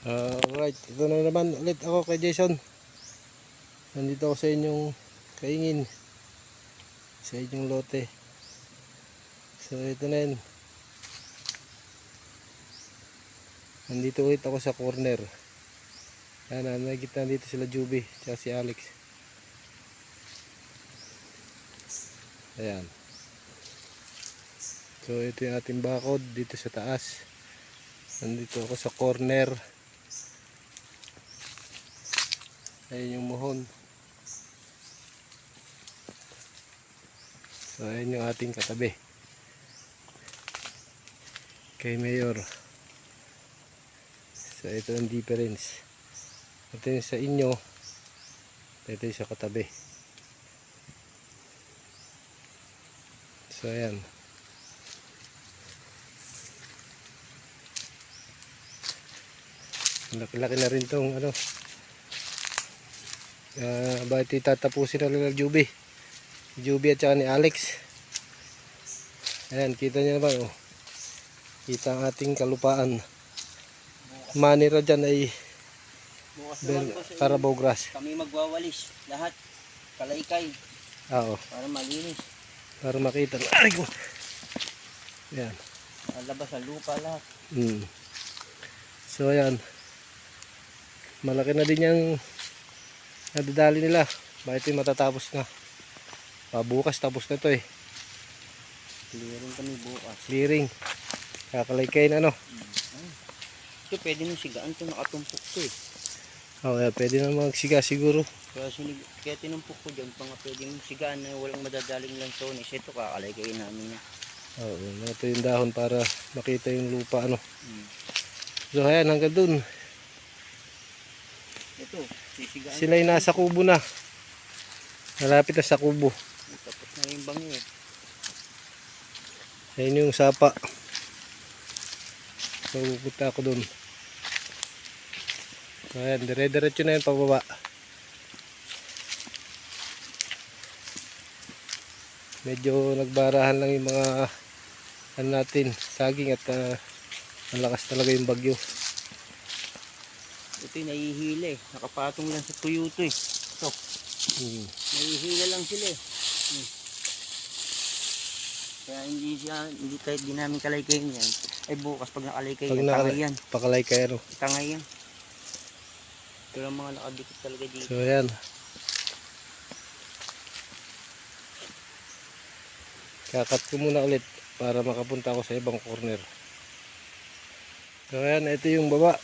Alright, ito na naman ulit ako kay Jason. Nandito ako sa inyong kaingin, sa inyong lote. So ito na yun. Nandito ulit ako sa corner. Ayan, nakikita dito sila Juby tsaka si Alex. Ayan. So ito yung ating bakod dito sa taas. Nandito ako sa corner. Ayan yung muhon. So ayan yung ating katabi kay Mayor. So ito ang difference. Ito yung sa inyo, ito yung sa katabi. So ayan. Laki-laki na rin tong ano. Bakit itatapusin na nila Juby at saka ni Alex. Ayan, kita nyo naman oh. Kita ang ating kalupaan. Manira dyan ay Carabao grass. Kami magwawalis lahat. Kalaykay. Oo. Para malinis. Para makita. Ay ko. Ayan. Labas sa lupa lahat. So ayan. Malaki na din yung nadadali nila. Bakit yung matatapos na? Bukas tapos na to eh. Clearing kami bukas. Clearing. Kakalay-kayin ano. Ito pwede nung sigaan ito. Nakatumpok ito eh. Oo, pwede na magsiga siguro. Kaya tinumpok ko dyan. Pang pwede nung sigaan na walang madadaling lansones. Ito kakalay-kayin namin na. Oo, ito yung dahon para makita yung lupa ano. So ayan, hanggang dun. Ito, sisigaan. Sila yung nasa kubo na. Malapit na sa kubo. Tapos na yung bangyo eh. Ayan yung sapa. So pupunta ako dun. So ayan, dire-diretso na yun pababa. Medyo nagbarahan lang yung mga ano natin, saging at malakas talaga yung bagyo. Ito yung nahihila eh. Nakapatong lang sa tuyo ito eh. Ito. Nahihila lang sila eh. Kaya hindi kahit di namin kalaykayin yan. Ay bukas pag nakalaykay yan, tangay yan. Pakalaykay ano. Tangay yan. Pero mga nakadikit talaga dito. So ayan. Kakat ko muna ulit para makapunta ako sa ibang corner. So ayan, ito yung baba.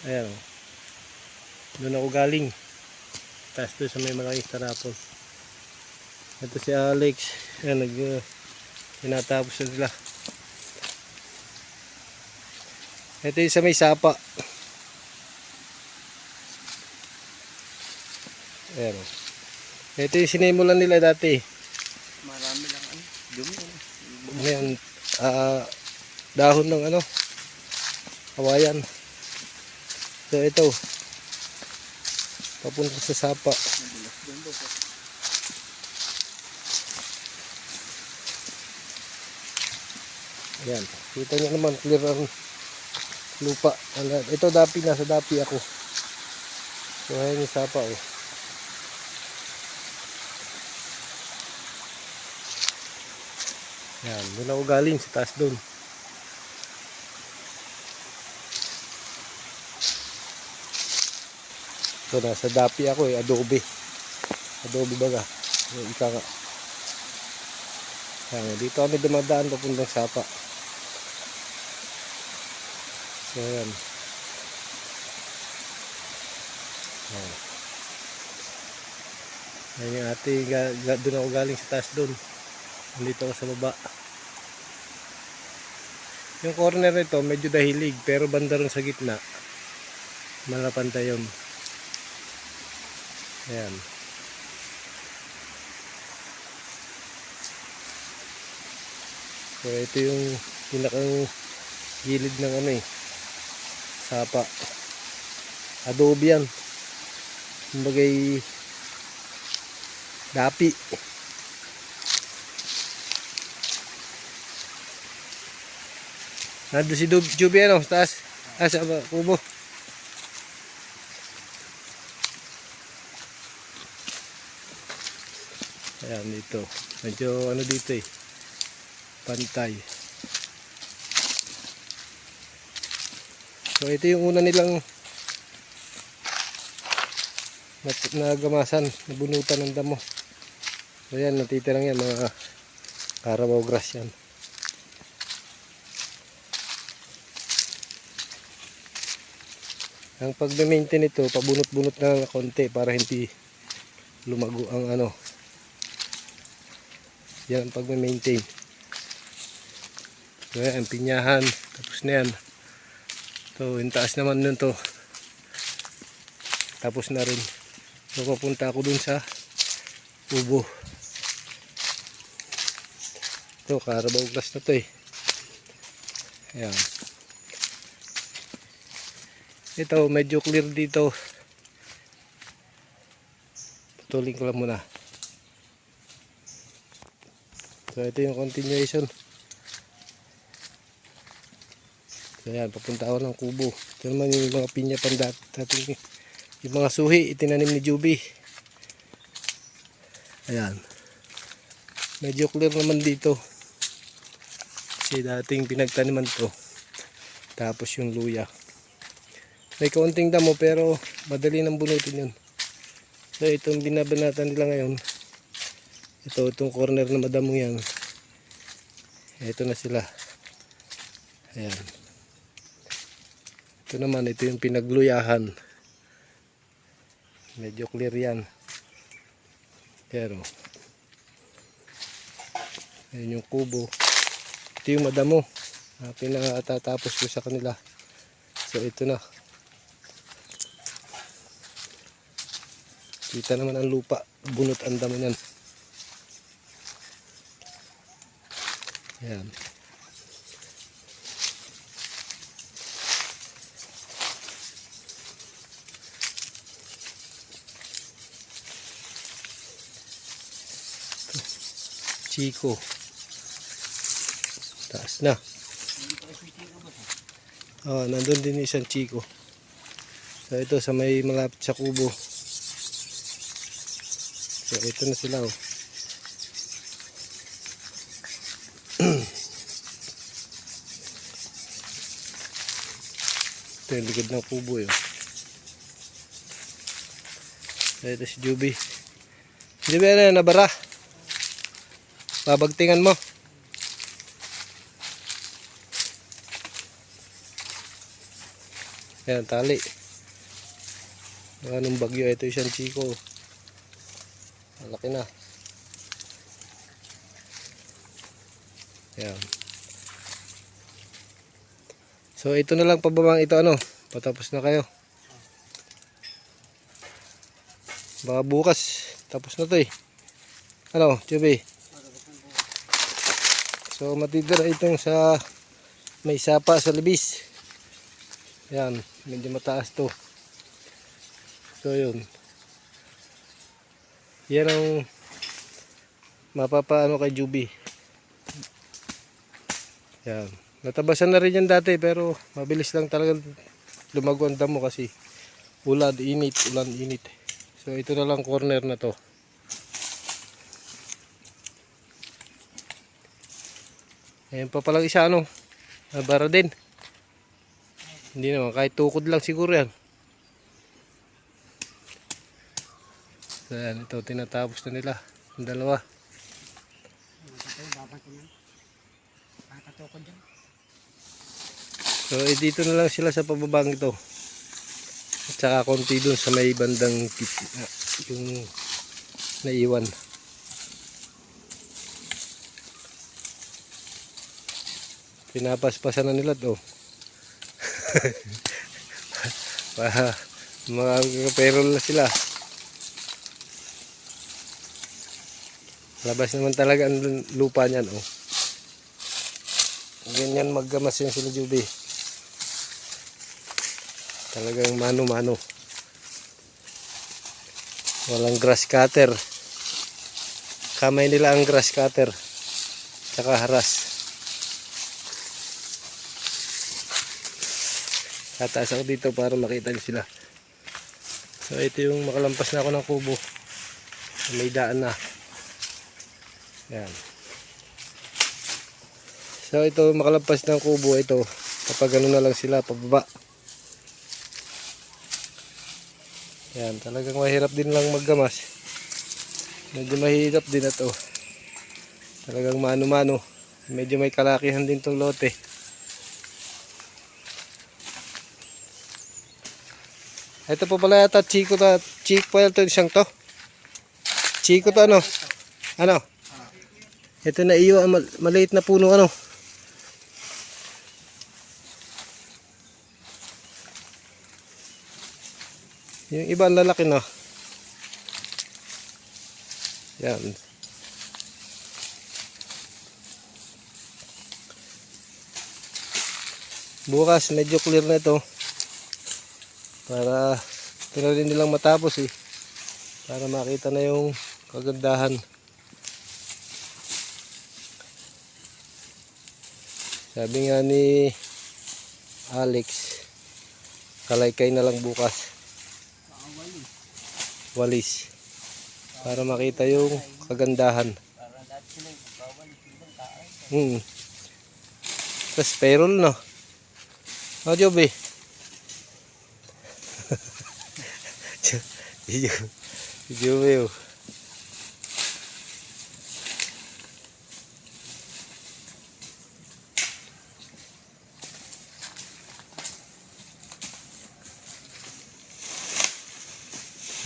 Ayan. Doon ako galing. Tapos doon sa may malaking tarapon. Ito si Alex. Ayan, tinatapos na sila. Ito yung sa may sapa. Ayan. Ito yung sinimulan nila dati. Marami lang ano. Dumi ano. Ayan. Dahon ng ano. Kawayan. So ito. Papunta sa sapa. Ayan. Kita nyo naman. Clear ang lupa. Ito dapi. Nasa dapi ako. So ayan yung sapa oh. Ayan. Doon ako galing sa taas doon. So nasa dapi ako eh. Adobe baga. Ika nga. Ayan, dito kami dumadaan papuntang sapa. So ayan. Ayan. Ayan yung ating, doon ako galing sa taas doon. Nandito ako sa baba. Yung corner nito medyo dahilig pero banda ron sa gitna malapanta yun. Ayan. So ito yung pinakang gilid ng ano eh, sapa. Adobe yan. Kumbagay dapi. Nandun si Juby ano, sa taas. Sa kubo. Ayan dito. Medyo ano dito eh. Pantay. So ito yung una nilang nagamasan, nabunutan ng damo. So yan, natitirang yan, mga Carabao grass yan. Ang pag-maintain ito, pabunot-bunot na lang konti para hindi lumago ang ano. Yan ang pag-maintain. So yan, pinyahan, tapos na yan. So yung taas naman nun to, tapos na rin. So papunta ako dun sa ubo. Ito, Carabao grass na to eh. Ayan. Ito, medyo clear dito. Putulin ko lang muna. So ito yung continuation. So ayan, papunta ako ng kubo. Ito naman yung mga pinya dating yung mga suhi, itinanim ni Juby. Ayan. Medyo clear naman dito. Kasi dating pinagtaniman to. Tapos yung luya. May kaunting damo pero madali nang bunutin yun. So itong binabanatan nila ngayon. Itong corner na madamo yan. Ito na sila. Ayan. Ito naman, ito yung pinagluyahan. Medyo clear yan. Pero ayun yung kubo. Ito yung madamo. Pinatatapos ko sa kanila. So ito na. Kita naman ang lupa. Bunot ang damo yan. Ayan. Chico. Taas na. Nandun din isang Chico. So ito sa may malapit sa kubo. So ito na sila oh. Ito yung likod ng kubo yun. So ito si Juby. Hindi ba na nabara? Babagtingan mo. Ayan, tali. Anong bagyo? Ito isang Chico. Malaki na. Ayan. So ito na lang pababang ito ano. Patapos na kayo. Baka bukas. Tapos na to eh. Ano, Juby? So matitira itong sa may sapa sa libis. Ayan, medyo mataas to. So yun. Yan ang mapapaano kay Juby. Ayan. Natabasan na rin yan dati pero mabilis lang talaga lumago ang damo kasi ulan init. So ito na lang corner na to. Ayan pa palang isa ano. Nabara din. Hindi naman kahit tukod lang siguro yan. So ayan, ito tinatapos na nila. Ang dalawa. So dito na lang sila sa pababang ito. At saka konti dun sa may bandang yung naiwan. Pinapaspasan na nila to. Mga perol na sila. Labas naman talaga ang lupa niyan oh. Ganyan maggamas yan sila Juby. Talagang mano-mano. Walang grass cutter. Kamay nila ang grass cutter. Tsaka haras. Tataas ako dito para makita nyo sila. So ito yung makalampas na ako ng kubo. May daan na. Yan. So ito makalampas ng kubo ito. Kapag ano na lang sila pababa. Yan, talagang mahirap din lang maggamas. Medyo mahirap din na to. Talagang mano-mano. Medyo may kalakihan din tong lote. Ito po pala yata Chico pa ito siyang to. Chico to ano? Ano? Ito na iyo maliit na puno ano? Yung iba ang lalaki no. Yan. Bukas medyo clear na ito. Para ito na rin nilang matapos eh. Para makita na yung kagandahan. Sabi nga ni Alex, kalaykay na lang bukas. Walis. Para makita yung kagandahan. Tapos payroll no. O Joby. Joby oh.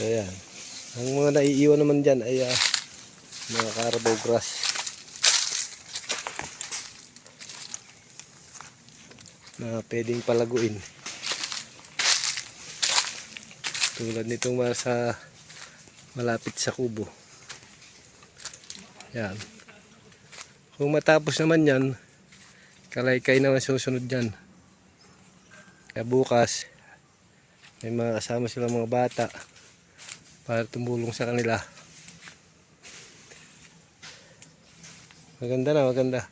Ayan. Ang mga naiiwan naman dyan ay mga carabao grass na pwedeng palaguin. Tulad nitong malapit sa kubo. Yan. Kung matapos naman yan, kalaykay naman susunod dyan. Kaya bukas, may mga kasama silang mga bata para tumulong sa kanila. Maganda na, maganda.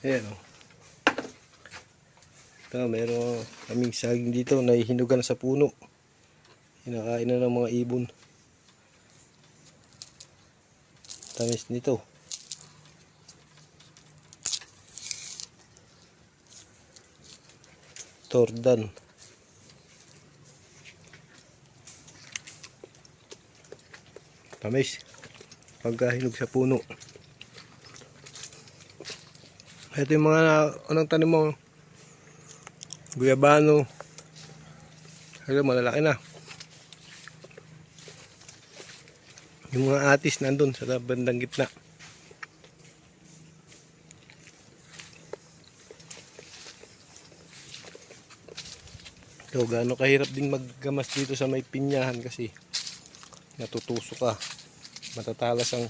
Ayan o. Ito, meron kaming saging dito na hinugan sa puno. Hinakain na ng mga ibon. Tamis nito. Tordan. Tamis. Pagkahinog sa puno. Ito yung mga anong tanim mo. Guyabano. Ito malalaki na. Yung mga atis nandun sa bandang gitna. So, gaano kahirap din maggamas dito sa may pinyahan kasi natutusok ka. Matatalas ang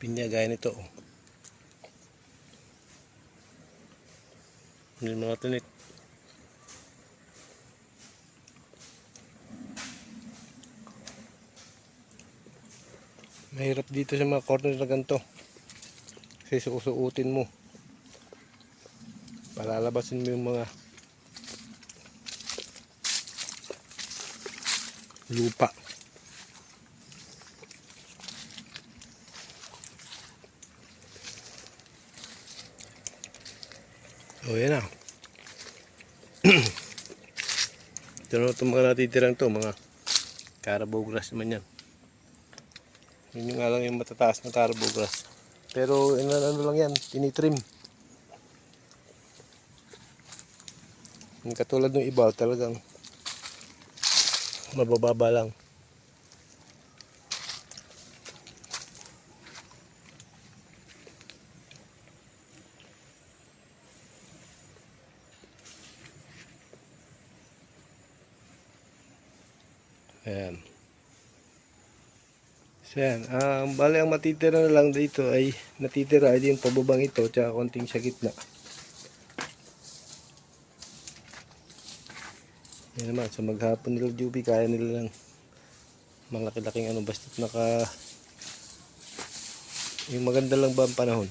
pinya gaya nito. Hindi mga tunit. Mahirap dito sa mga corner na ganito. Kasi susuutin mo. Palalabasin mo yung mga lupa. O yan na. Ito na itong mga natitirang to, mga carabao grass naman yan. Yun yung nga lang yung matataas na carabao grass. Pero ano lang yan, tinitrim. Yung katulad ng iba, talagang mabababa lang. Ayan. So yan, bali ang matitira na lang dito ay natitira ay yung pababang ito tsaka konting sa gitna. Yan naman, sa maghapon nila Juby, kaya nila lang malaki-laking ano, basta Yung maganda lang ba ang panahon?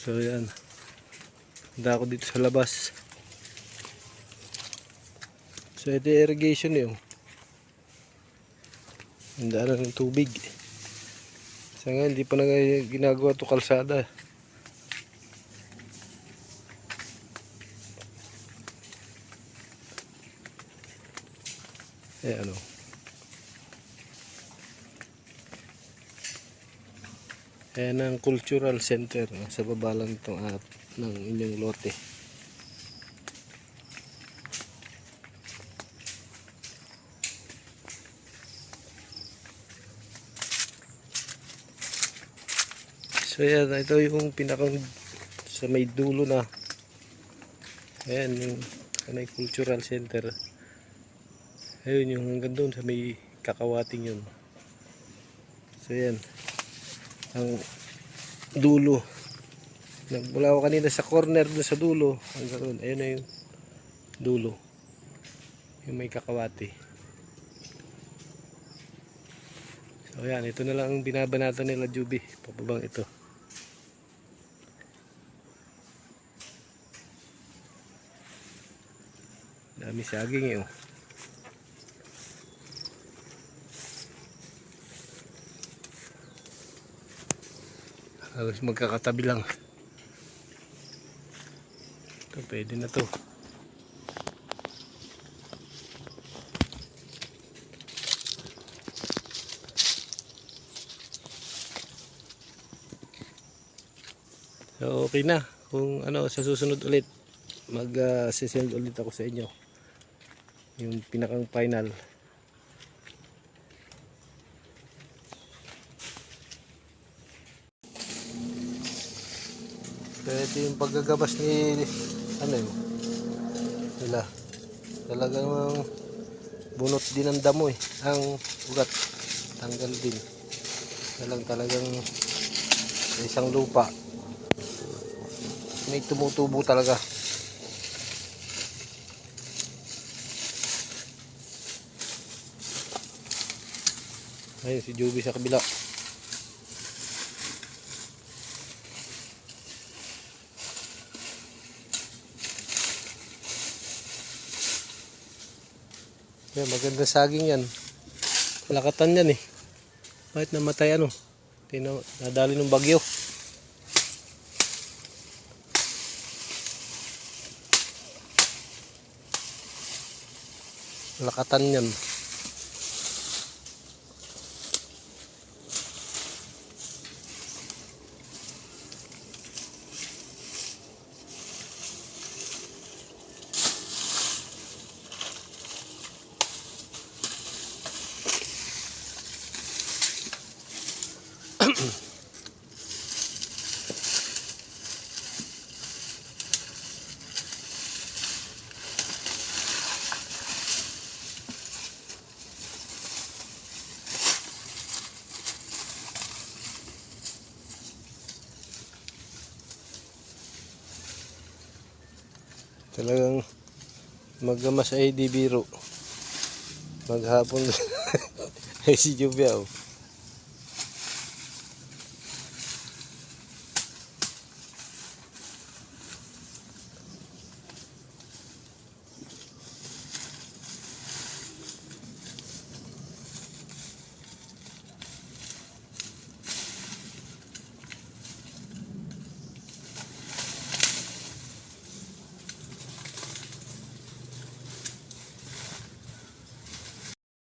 So yan. Handa ako dito sa labas. So ito yung irrigation yun. Ang daanan ng tubig. Sa nga hindi pa na ginagawa ito kalsada. Ano. Ayan ang cultural center. Sa baba lang itong ng inyong lote. So yan, ito yung pinakang sa may dulo na. Ayan yung cultural center. Ayun yung hanggang doon sa may kakawating yun. So yan ang dulo. Nagmula ako kanina sa corner doon sa dulo hanggang doon. Ayun na yung dulo. Yung may kakawati. So yan, ito na lang ang binabanatan nila Juby. Pababang ito. Dami saging eh. Halos magkakatabi lang. Ito pwede na to. So okay na. Kung ano sa susunod ulit mag-send ulit ako sa inyo. Yung pinakang final. So ito yung paggagabas ni ano yun nila. Talagang bunot din ang damo eh. Ang ugat tanggal din. Talagang sa isang lupa may tumutubo talaga. Ayun si Juby sa kabila. Yan, maganda saging yan. Malakatan yan eh. Bakit namatay ano? Nadali ng bagyo. Malakatan yan. Talagang magamas ay di biro. Maghapon ay si Jubia oh.